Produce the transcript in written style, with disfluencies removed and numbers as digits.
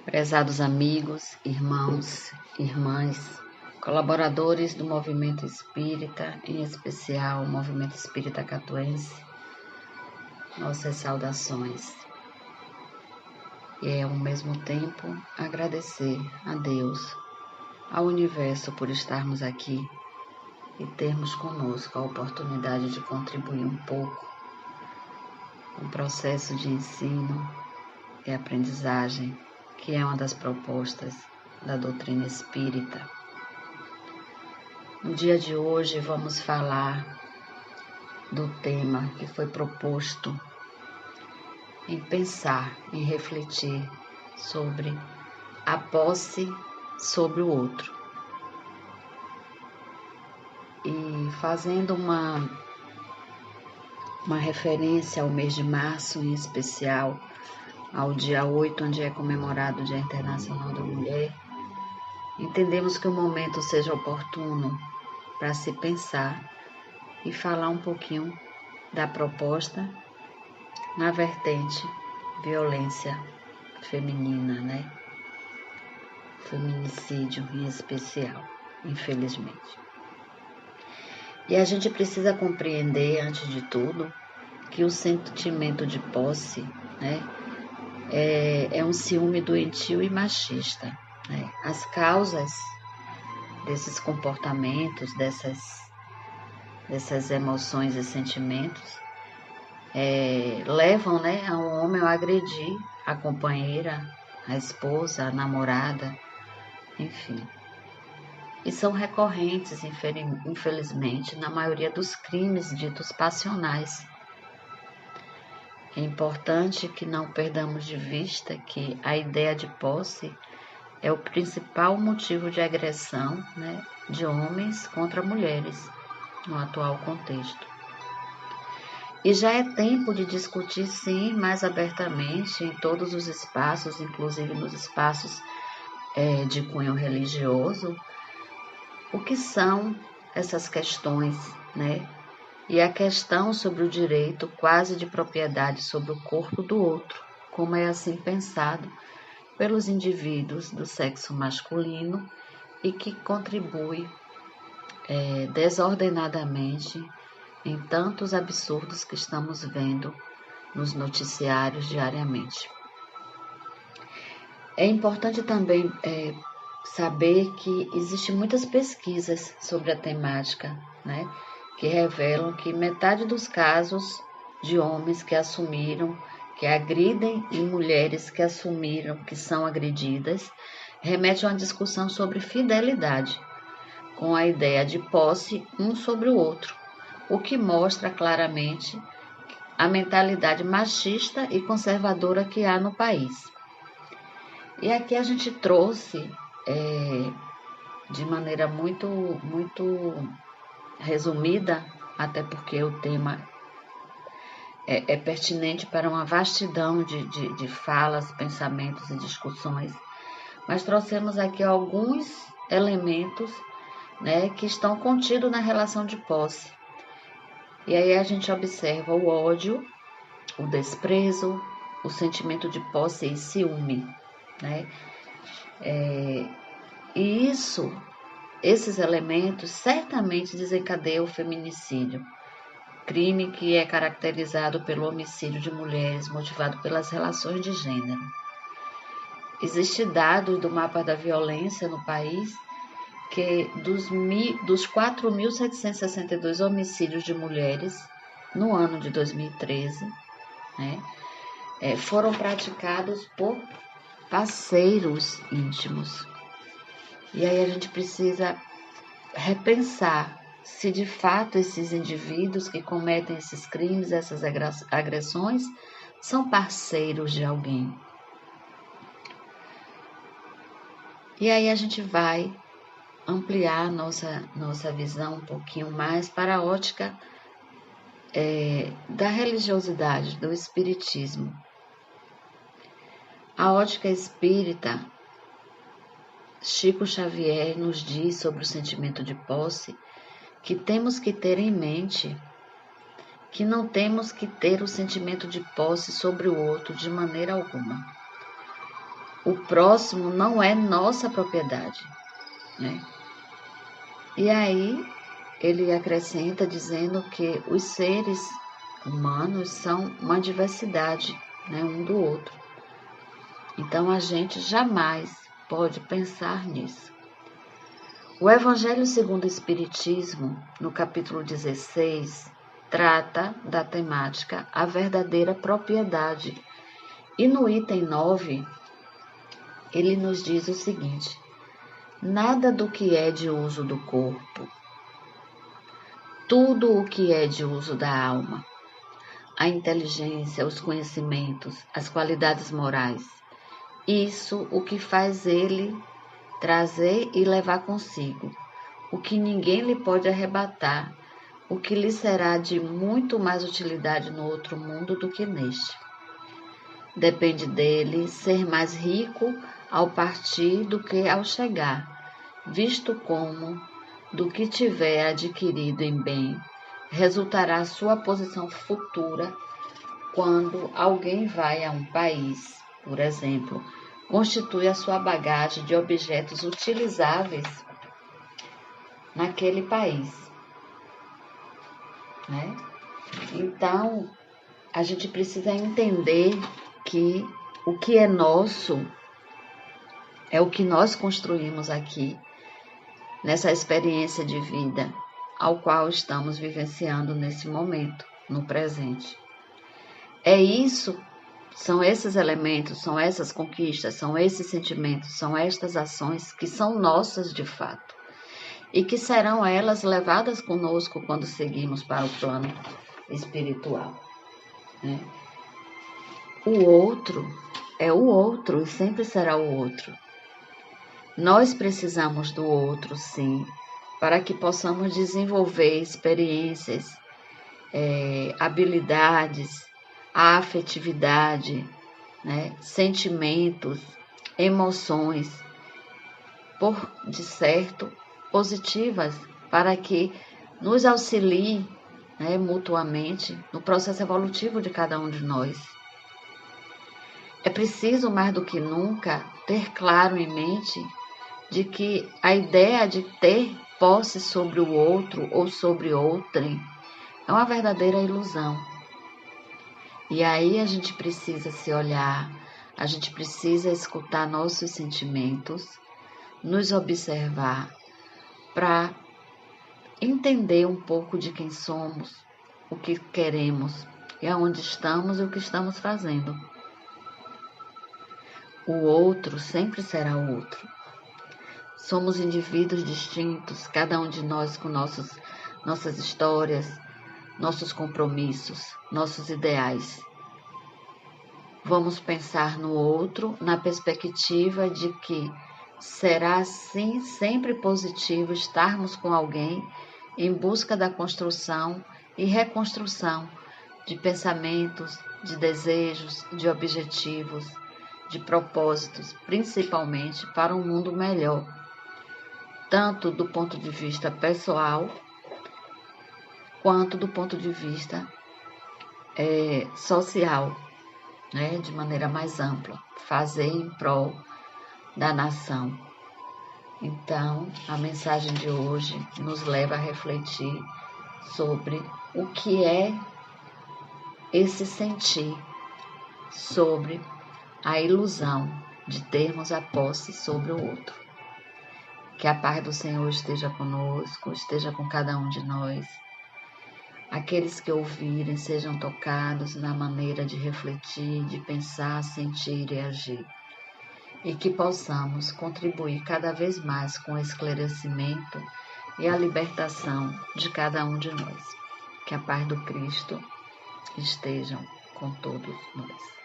Prezados amigos, irmãos, irmãs, colaboradores do Movimento Espírita, em especial o Movimento Espírita Catuense, nossas saudações. E ao mesmo tempo agradecer a Deus, ao universo por estarmos aqui e termos conosco a oportunidade de contribuir um pouco com o processo de ensino e aprendizagem, que é uma das propostas da doutrina espírita. No dia de hoje vamos falar do tema que foi proposto em pensar, em refletir sobre a posse sobre o outro. E fazendo uma referência ao mês de março, em especial ao dia 8, onde é comemorado o Dia Internacional da Mulher, entendemos que o momento seja oportuno para se pensar e falar um pouquinho da proposta na vertente violência feminina, né? Feminicídio em especial, infelizmente. E a gente precisa compreender, antes de tudo, que o sentimento de posse, né, é um ciúme doentio e machista, né? As causas desses comportamentos, dessas emoções e sentimentos, levam, né, a um homem a agredir a companheira, a esposa, a namorada, enfim. E são recorrentes, infelizmente, na maioria dos crimes ditos passionais. É importante que não perdamos de vista que a ideia de posse é o principal motivo de agressão, né, de homens contra mulheres no atual contexto. E já é tempo de discutir, sim, mais abertamente em todos os espaços, inclusive nos espaços de cunho religioso, o que são essas questões, né? E a questão sobre o direito quase de propriedade sobre o corpo do outro, como é assim pensado pelos indivíduos do sexo masculino e que contribui desordenadamente em tantos absurdos que estamos vendo nos noticiários diariamente. É importante também saber que existem muitas pesquisas sobre a temática, né, que revelam que metade dos casos de homens que assumiram que agridem e mulheres que assumiram que são agredidas remete a uma discussão sobre fidelidade, com a ideia de posse um sobre o outro, o que mostra claramente a mentalidade machista e conservadora que há no país. E aqui a gente trouxe, de maneira muito resumida, até porque o tema é pertinente para uma vastidão de falas, pensamentos e discussões, mas trouxemos aqui alguns elementos, né, que estão contidos na relação de posse. E aí a gente observa o ódio, o desprezo, o sentimento de posse e ciúme, né? E esses elementos certamente desencadeiam o feminicídio, crime que é caracterizado pelo homicídio de mulheres motivado pelas relações de gênero. Existem dados do mapa da violência no país que dos 4.762 homicídios de mulheres no ano de 2013, né, foram praticados por parceiros íntimos. E aí a gente precisa repensar se de fato esses indivíduos que cometem esses crimes, essas agressões, são parceiros de alguém. E aí a gente vai ampliar nossa visão um pouquinho mais para a ótica da religiosidade, do espiritismo. A ótica espírita, Chico Xavier nos diz sobre o sentimento de posse que temos que ter em mente que não temos que ter o sentimento de posse sobre o outro de maneira alguma. o próximo não é nossa propriedade, né? E aí ele acrescenta dizendo que os seres humanos são uma diversidade, né, um do outro. Então a gente jamais pode pensar nisso. O Evangelho segundo o Espiritismo, no capítulo 16, trata da temática a verdadeira propriedade. E no item 9, ele nos diz o seguinte: nada do que é de uso do corpo, tudo o que é de uso da alma, a inteligência, os conhecimentos, as qualidades morais, isso o que faz ele trazer e levar consigo, o que ninguém lhe pode arrebatar, o que lhe será de muito mais utilidade no outro mundo do que neste. Depende dele ser mais rico ao partir do que ao chegar, visto como, do que tiver adquirido em bem, resultará sua posição futura quando alguém vai a um país, por exemplo, constitui a sua bagagem de objetos utilizáveis naquele país, né? Então, a gente precisa entender que o que é nosso é o que nós construímos aqui, nessa experiência de vida, ao qual estamos vivenciando nesse momento, no presente. É isso, são esses elementos, são essas conquistas, são esses sentimentos, são estas ações que são nossas de fato e que serão elas levadas conosco quando seguimos para o plano espiritual, né? O outro é o outro e sempre será o outro. Nós precisamos do outro, sim, para que possamos desenvolver experiências, habilidades, a afetividade, né? Sentimentos, emoções, de certo, positivas, para que nos auxilie, né, mutuamente no processo evolutivo de cada um de nós. É preciso, mais do que nunca, ter claro em mente de que a ideia de ter posse sobre o outro ou sobre outrem é uma verdadeira ilusão. E aí a gente precisa se olhar, a gente precisa escutar nossos sentimentos, nos observar para entender um pouco de quem somos, o que queremos, e aonde estamos e o que estamos fazendo. O outro sempre será o outro. Somos indivíduos distintos, cada um de nós com nossas histórias, nossos compromissos, nossos ideais. Vamos pensar no outro na perspectiva de que será sim sempre positivo estarmos com alguém em busca da construção e reconstrução de pensamentos, de desejos, de objetivos, de propósitos, principalmente para um mundo melhor, tanto do ponto de vista pessoal, quanto do ponto de vista social, né, de maneira mais ampla, fazer em prol da nação. Então, a mensagem de hoje nos leva a refletir sobre o que é esse sentir, sobre a ilusão de termos a posse sobre o outro. Que a paz do Senhor esteja conosco, esteja com cada um de nós. Aqueles que ouvirem sejam tocados na maneira de refletir, de pensar, sentir e agir. E que possamos contribuir cada vez mais com o esclarecimento e a libertação de cada um de nós. Que a paz do Cristo esteja com todos nós.